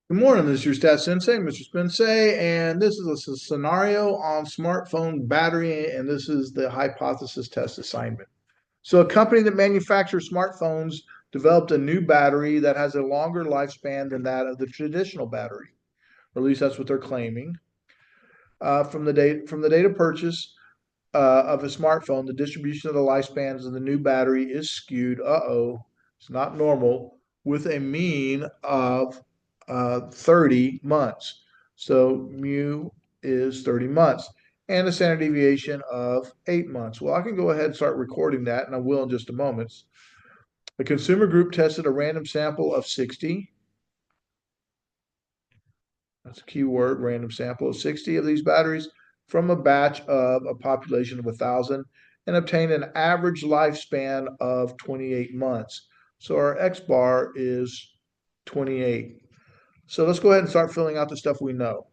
Good morning, this is your Stat Sensei, Mr. Spensei, and this is a scenario on smartphone battery, and this is the hypothesis test assignment. So, a company that manufactures smartphones developed a new battery that has a longer lifespan than that of the traditional battery, or at least that's what they're claiming. From the date of purchase of a smartphone, the distribution of the lifespans of the new battery is skewed. It's not normal with a mean of 30 months. So mu is 30 months and a standard deviation of 8 months. Well, I can go ahead and start recording that, and I will in just a moment. The consumer group tested a random sample of 60. That's a key word, random sample of 60 of these batteries from a batch of a population of 1,000 and obtained an average lifespan of 28 months. So our X bar is 28. So let's go ahead and start filling out the stuff we know.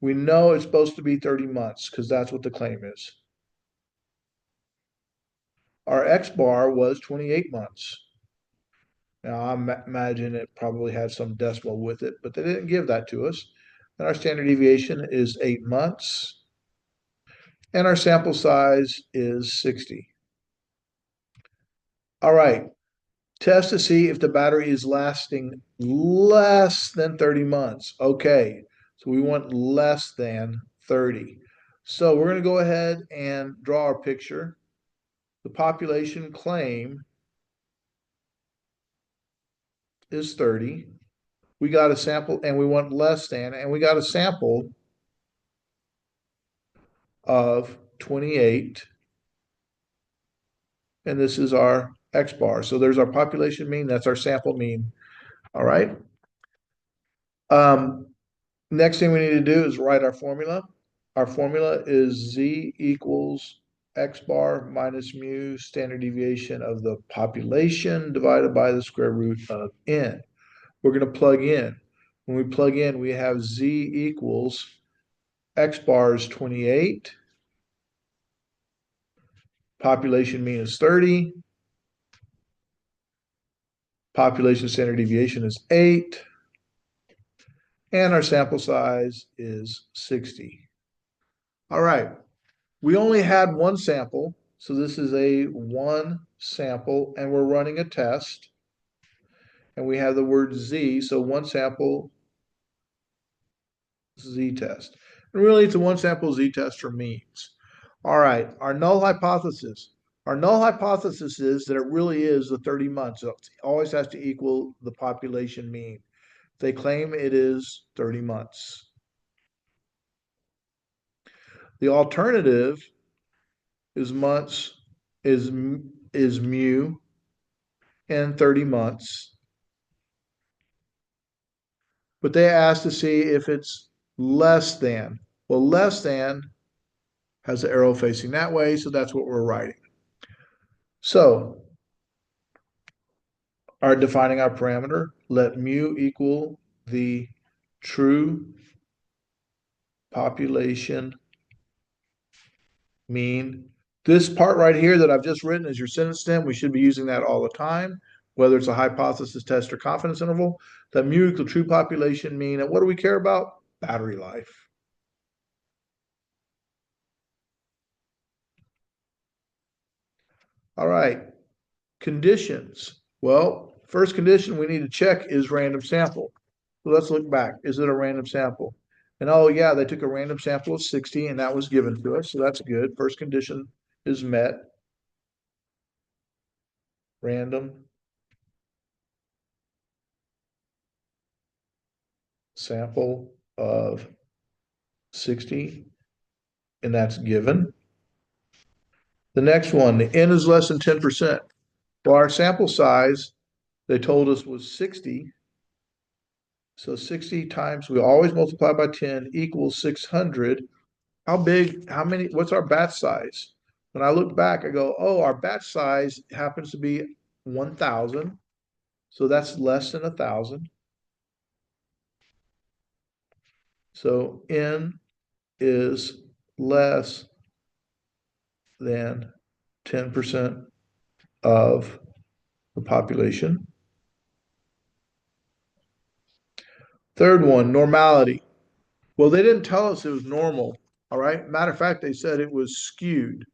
We know it's supposed to be 30 months because that's what the claim is. Our X bar was 28 months. Now, I imagine it probably had some decimal with it, but they didn't give that to us. And our standard deviation is 8 months. And our sample size is 60. All right, test to see if the battery is lasting less than 30 months. Okay, so we want less than 30. So we're going to go ahead and draw our picture. The population claim is 30. We got a sample, and we want less than, and we got a sample of 28. And this is our X bar. So there's our population mean, that's our sample mean. All right. Um, Next thing we need to do is write our formula. Our formula is Z equals X bar minus mu standard deviation of the population divided by the square root of N. We're going to plug in. When we plug in, we have Z equals X bar is 28. Population mean is 30. Population standard deviation is 8. And our sample size is 60. All right. We only had one sample, so this is a one sample, and we're running a test. And we have the word Z, so one sample Z test. And really, it's a one sample Z test for means. All right, our null hypothesis. Our null hypothesis is that it really is the 30 months. So it always has to equal the population mean. They claim it is 30 months. The alternative is months is mu in 30 months. But they asked to see if it's less than. Well, less than has the arrow facing that way, so that's what we're writing. So, our defining our parameter, let mu equal the true population mean. This part right here that I've just written is your sentence stem. We should be using that all the time, whether it's a hypothesis test or confidence interval. That mu equal true population mean. And what do we care about? Battery life. All right. Conditions. Well, first condition we need to check is random sample. So let's look back. Is it a random sample? And oh yeah, they took a random sample of 60 and that was given to us. So that's good. First condition is met. Random sample of 60, and that's given. The next one, the N is less than 10%. Well, our sample size, they told us was 60. So 60 times, we always multiply by 10 equals 600. How big, how many, what's our batch size? When I look back, I go, oh, our batch size happens to be 1,000. So that's less than 1,000. So N is less than 10% of the population. Third one, normality. Well, they didn't tell us it was normal. All right. Matter of fact, they said it was skewed.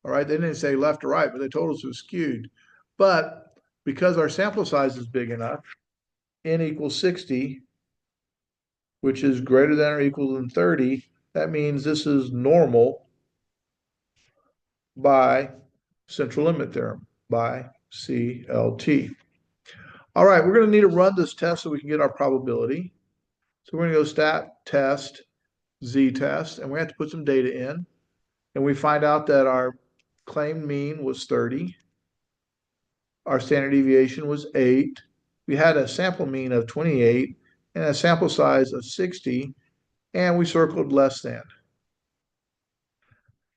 All right. They didn't say left or right, but they told us it was skewed. But because our sample size is big enough, n equals 60, which is greater than or equal than 30, that means this is normal by central limit theorem, by CLT. All right, we're going to need to run this test so we can get our probability. So we're going to go stat test z-test, and we have to put some data in. And we find out that our claimed mean was 30. Our standard deviation was 8. We had a sample mean of 28 and a sample size of 60, and we circled less than.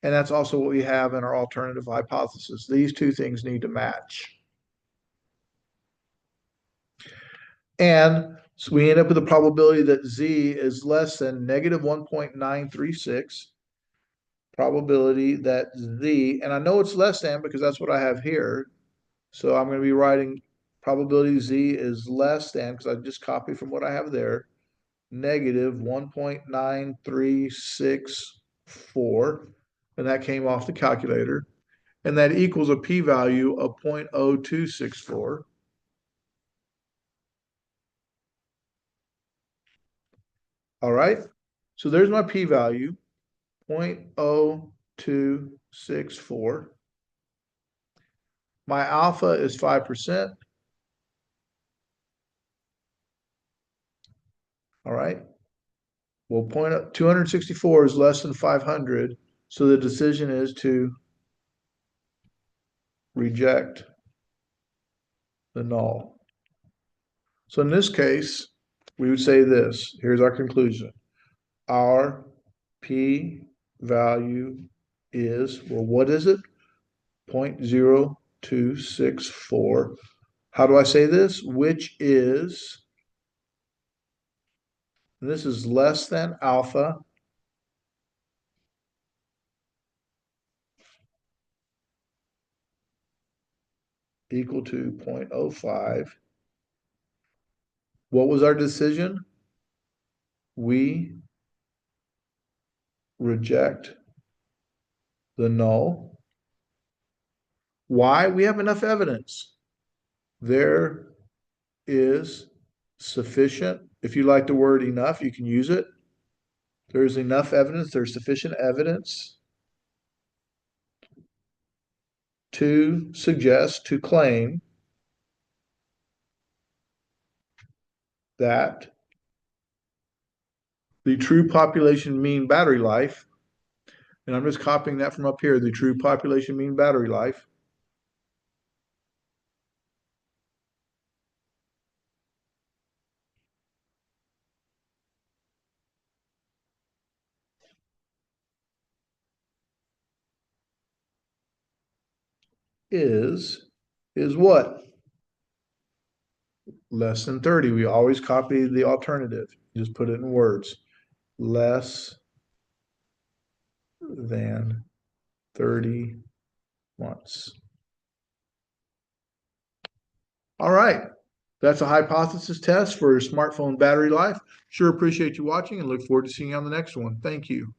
And that's also what we have in our alternative hypothesis. These two things need to match. And so we end up with a probability that z is less than negative 1.936. Probability that z, and I know it's less than because that's what I have here. So I'm going to be writing probability z is less than, because I just copied from what I have there, negative 1.9364. And that came off the calculator. And that equals a p-value of 0.0264. All right. So there's my p-value, 0.0264. My alpha is 5%. All right. Well, 264 is less than 500. So the decision is to reject the null. So in this case, we would say this. Here's our conclusion. Our p-value is, well, what is it? 0.0264. How do I say this? Which is, this is less than alpha equal to 0.05. What was our decision? We reject the null. Why? We have enough evidence. There is sufficient, if you like the word enough, you can use it. There's enough evidence, there's sufficient evidence to suggest, to claim that the true population mean battery life, and I'm just copying that from up here, the true population mean battery life is what? Less than 30. We always copy the alternative. You just put it in words. Less than 30 months. All right. That's a hypothesis test for smartphone battery life. Sure appreciate you watching and look forward to seeing you on the next one. Thank you.